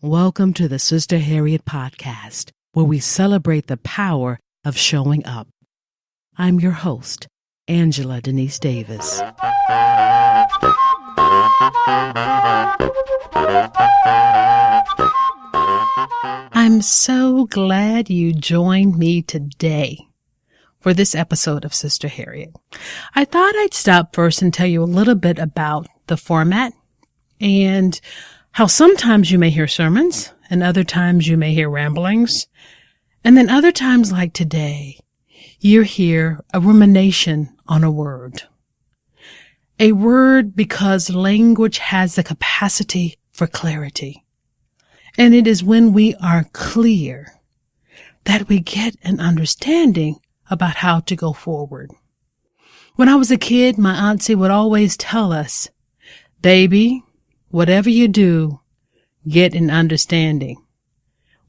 Welcome to the Sister Harriet podcast, where we celebrate the power of showing up. I'm your host, Angela Denise Davis. I'm so glad you joined me today for this episode of Sister Harriet. I thought I'd stop first and tell you a little bit about the format and how sometimes you may hear sermons and other times you may hear ramblings. And then other times like today, you hear a rumination on a word. A word because language has the capacity for clarity. And it is when we are clear that we get an understanding about how to go forward. When I was a kid, my auntie would always tell us, baby, whatever you do, get an understanding.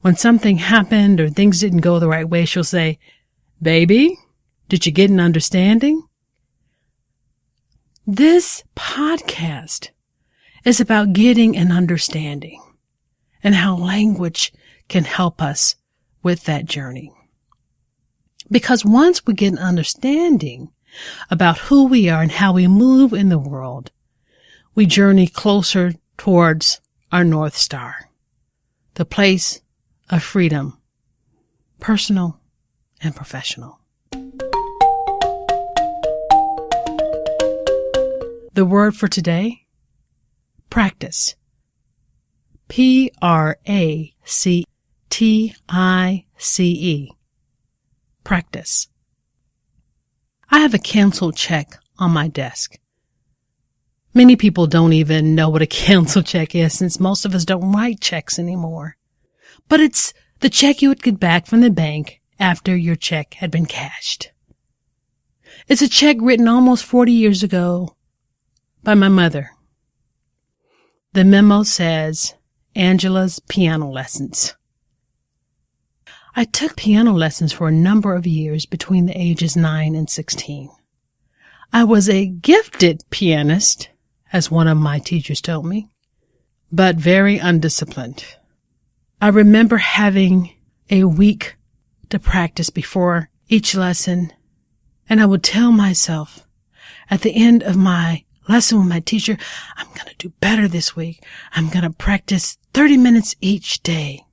When something happened or things didn't go the right way, she'll say, baby, did you get an understanding? This podcast is about getting an understanding and how language can help us with that journey. Because once we get an understanding about who we are and how we move in the world, we journey closer towards our North Star, the place of freedom, personal and professional. The word for today, practice. Practice. Practice. I have a canceled check on my desk. Many people don't even know what a canceled check is since most of us don't write checks anymore. But it's the check you would get back from the bank after your check had been cashed. It's a check written almost 40 years ago by my mother. The memo says, Angela's piano lessons. I took piano lessons for a number of years between the ages 9 and 16. I was a gifted pianist, as one of my teachers told me, but very undisciplined. I remember having a week to practice before each lesson, and I would tell myself at the end of my lesson with my teacher, I'm going to do better this week. I'm going to practice 30 minutes each day.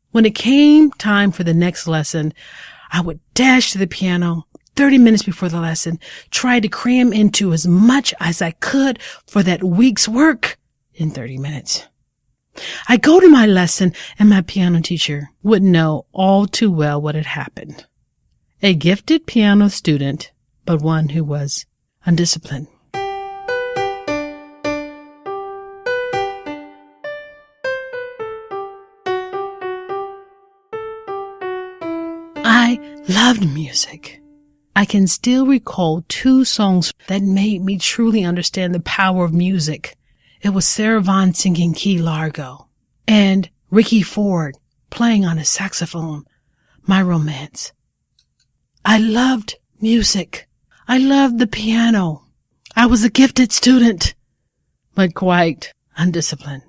When it came time for the next lesson, I would dash to the piano 30 minutes before the lesson, try to cram into as much as I could for that week's work in 30 minutes. I go to my lesson and my piano teacher would know all too well what had happened. A gifted piano student, but one who was undisciplined. I loved music. I can still recall 2 songs that made me truly understand the power of music. It was Sarah Vaughan singing Key Largo and Ricky Ford playing on his saxophone, My Romance. I loved music. I loved the piano. I was a gifted student, but quite undisciplined.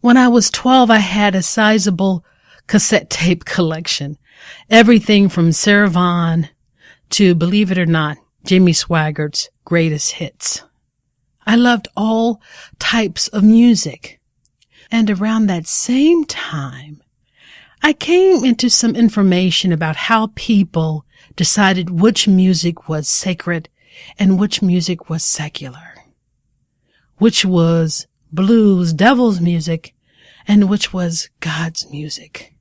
When I was 12, I had a sizable cassette tape collection. Everything from Sarah Vaughan to, believe it or not, Jimmy Swaggart's greatest hits. I loved all types of music. And around that same time, I came into some information about how people decided which music was sacred and which music was secular, which was blues, devil's music, and which was God's music.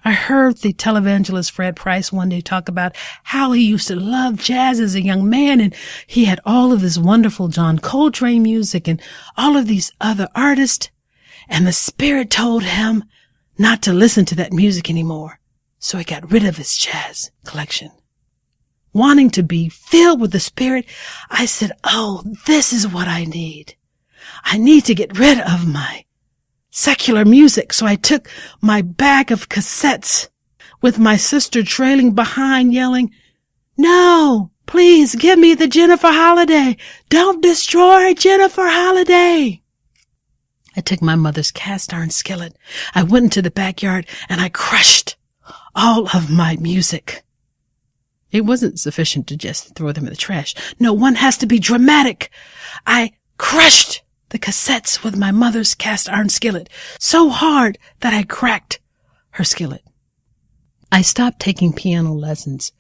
I heard the televangelist Fred Price one day talk about how he used to love jazz as a young man, and he had all of this wonderful John Coltrane music and all of these other artists, and the Spirit told him not to listen to that music anymore, so he got rid of his jazz collection. Wanting to be filled with the Spirit, I said, oh, this is what I need. I need to get rid of my secular music. So I took my bag of cassettes with my sister trailing behind yelling, no, please give me the Jennifer Holliday. Don't destroy Jennifer Holliday. I took my mother's cast iron skillet. I went into the backyard and I crushed all of my music. It wasn't sufficient to just throw them in the trash. No, one has to be dramatic. I crushed the cassettes with my mother's cast iron skillet so hard that I cracked her skillet. I stopped taking piano lessons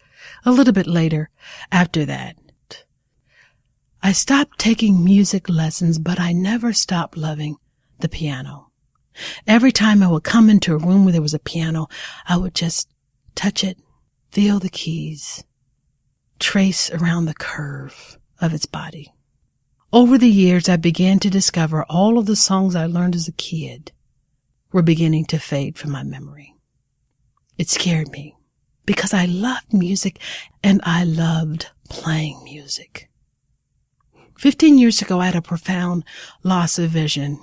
a little bit later after that. I stopped taking music lessons, but I never stopped loving the piano. Every time I would come into a room where there was a piano, I would just touch it, feel the keys, trace around the curve of its body. Over the years, I began to discover all of the songs I learned as a kid were beginning to fade from my memory. It scared me because I loved music and I loved playing music. 15 years ago, I had a profound loss of vision.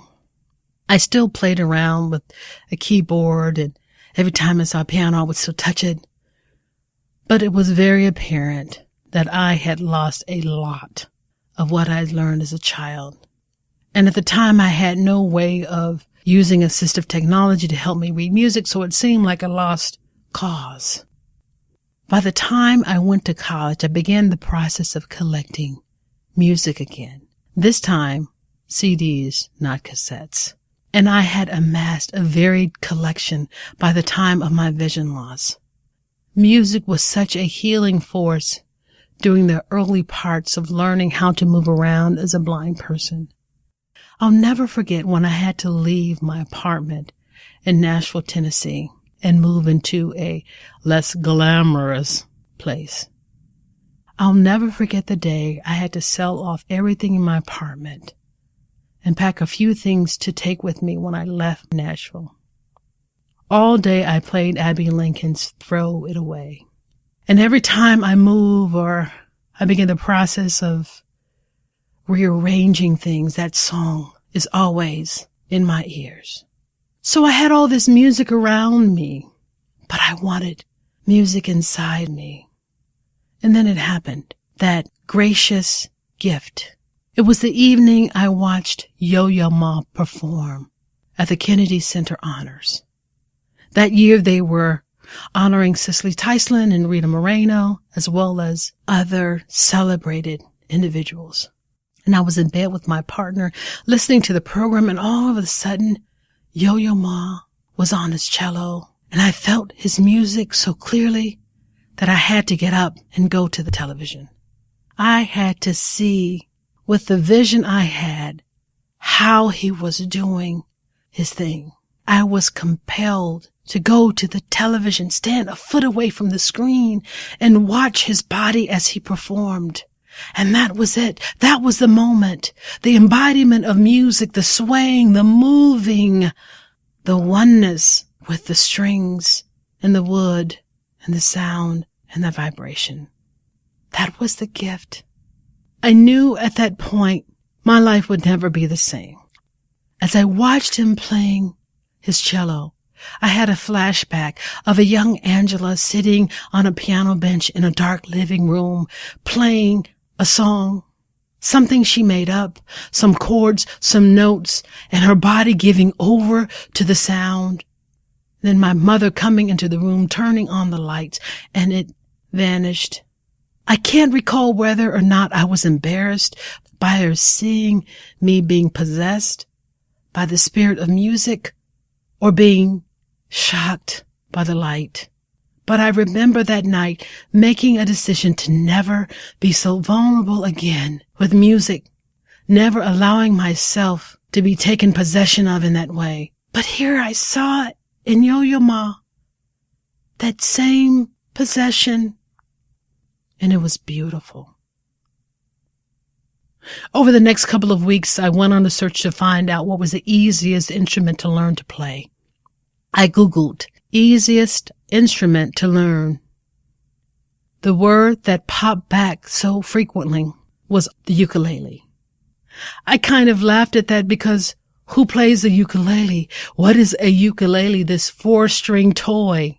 I still played around with a keyboard, and every time I saw a piano, I would still touch it. But it was very apparent that I had lost a lot of what I learned as a child. And at the time, I had no way of using assistive technology to help me read music, so it seemed like a lost cause. By the time I went to college, I began the process of collecting music again. This time, CDs, not cassettes. And I had amassed a varied collection by the time of my vision loss. Music was such a healing force during the early parts of learning how to move around as a blind person. I'll never forget when I had to leave my apartment in Nashville, Tennessee, and move into a less glamorous place. I'll never forget the day I had to sell off everything in my apartment and pack a few things to take with me when I left Nashville. All day I played Abbey Lincoln's Throw It Away. And every time I move or I begin the process of rearranging things, that song is always in my ears. So I had all this music around me, but I wanted music inside me. And then it happened, that gracious gift. It was the evening I watched Yo-Yo Ma perform at the Kennedy Center Honors. That year they were honoring Cicely Tyson and Rita Moreno, as well as other celebrated individuals. And I was in bed with my partner listening to the program, and all of a sudden, Yo-Yo Ma was on his cello, and I felt his music so clearly that I had to get up and go to the television. I had to see, with the vision I had, how he was doing his thing. I was compelled to go to the television, stand a foot away from the screen, and watch his body as he performed. And that was it. That was the moment. The embodiment of music, the swaying, the moving, the oneness with the strings and the wood and the sound and the vibration. That was the gift. I knew at that point my life would never be the same. As I watched him playing his cello, I had a flashback of a young Angela sitting on a piano bench in a dark living room, playing a song, something she made up, some chords, some notes, and her body giving over to the sound. Then my mother coming into the room, turning on the lights, and it vanished. I can't recall whether or not I was embarrassed by her seeing me being possessed by the spirit of music or being shocked by the light. But I remember that night making a decision to never be so vulnerable again with music, never allowing myself to be taken possession of in that way. But here I saw it in Yo-Yo Ma, that same possession, and it was beautiful. Over the next couple of weeks, I went on a search to find out what was the easiest instrument to learn to play. I Googled easiest instrument to learn. The word that popped back so frequently was the ukulele. I kind of laughed at that because who plays a ukulele? What is a ukulele? This 4-string toy,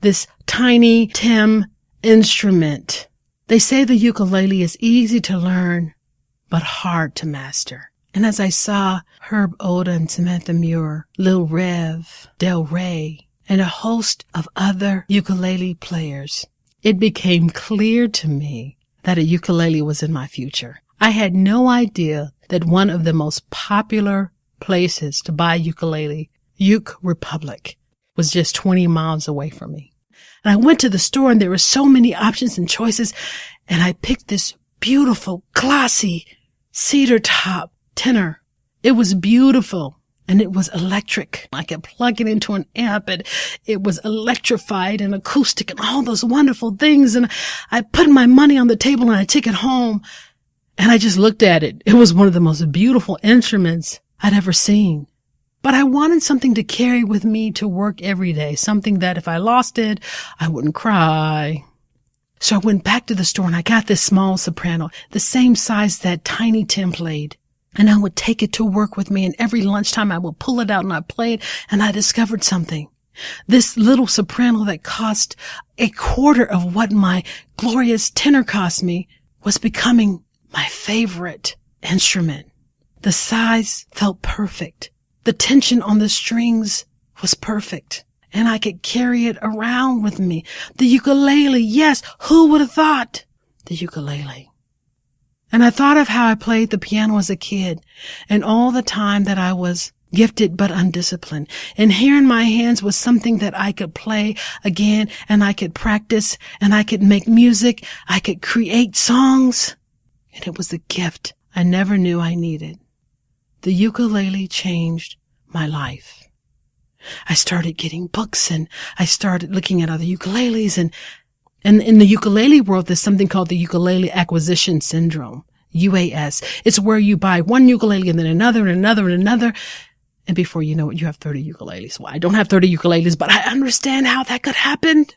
this tiny Tim instrument. They say the ukulele is easy to learn, but hard to master. And as I saw Herb Oda and Samantha Muir, Lil Rev, Del Rey, and a host of other ukulele players, it became clear to me that a ukulele was in my future. I had no idea that one of the most popular places to buy ukulele, Uke Republic, was just 20 miles away from me. And I went to the store and there were so many options and choices, and I picked this beautiful, glossy, cedar top tenor. It was beautiful and it was electric. I could plug it into an amp and it was electrified and acoustic and all those wonderful things. And I put my money on the table and I took it home and I just looked at it. It was one of the most beautiful instruments I'd ever seen. But I wanted something to carry with me to work every day, something that if I lost it, I wouldn't cry. So I went back to the store and I got this small soprano, the same size that Tiny Tim played. And I would take it to work with me, and every lunchtime I would pull it out and I'd play it, and I discovered something. This little soprano that cost a quarter of what my glorious tenor cost me was becoming my favorite instrument. The size felt perfect. The tension on the strings was perfect, and I could carry it around with me. The ukulele, yes, who would have thought? The ukulele. And I thought of how I played the piano as a kid and all the time that I was gifted but undisciplined. And here in my hands was something that I could play again, and I could practice, and I could make music. I could create songs. And it was a gift I never knew I needed. The ukulele changed my life. I started getting books and I started looking at other ukuleles, and in the ukulele world, there's something called the ukulele acquisition syndrome, UAS. It's where you buy one ukulele and then another and another and another. And before you know it, you have 30 ukuleles. Well, I don't have 30 ukuleles, but I understand how that could happen.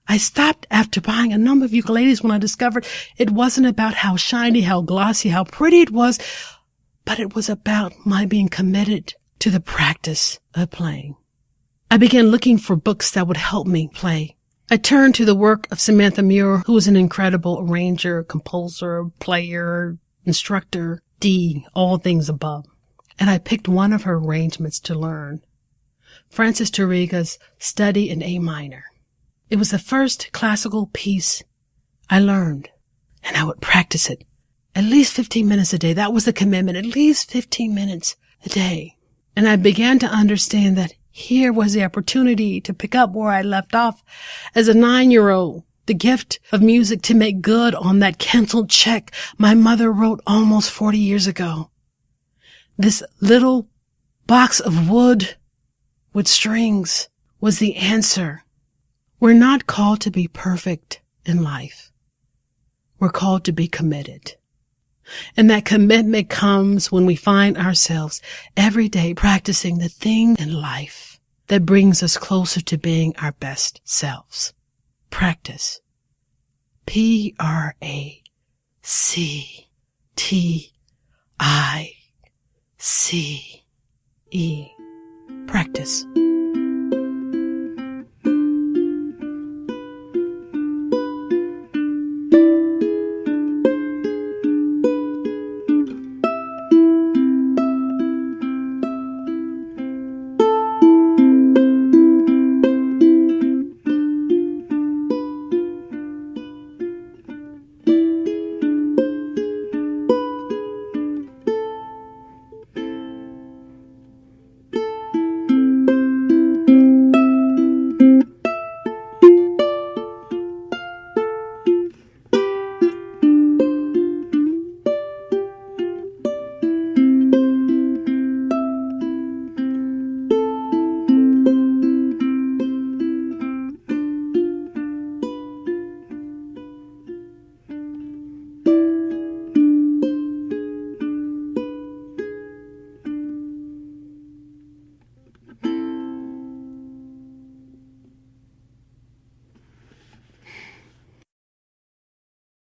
I stopped after buying a number of ukuleles when I discovered it wasn't about how shiny, how glossy, how pretty it was, but it was about my being committed to the practice of playing. I began looking for books that would help me play. I turned to the work of Samantha Muir, who was an incredible arranger, composer, player, instructor, all things above. And I picked one of her arrangements to learn, Francis Tariga's Study in A Minor. It was the first classical piece I learned, and I would practice it at least 15 minutes a day. That was the commitment, at least 15 minutes a day. And I began to understand that here was the opportunity to pick up where I left off as a 9-year-old, the gift of music to make good on that canceled check my mother wrote almost 40 years ago. This little box of wood with strings was the answer. We're not called to be perfect in life. We're called to be committed. And that commitment comes when we find ourselves every day practicing the thing in life that brings us closer to being our best selves. Practice. PRACTICE. Practice.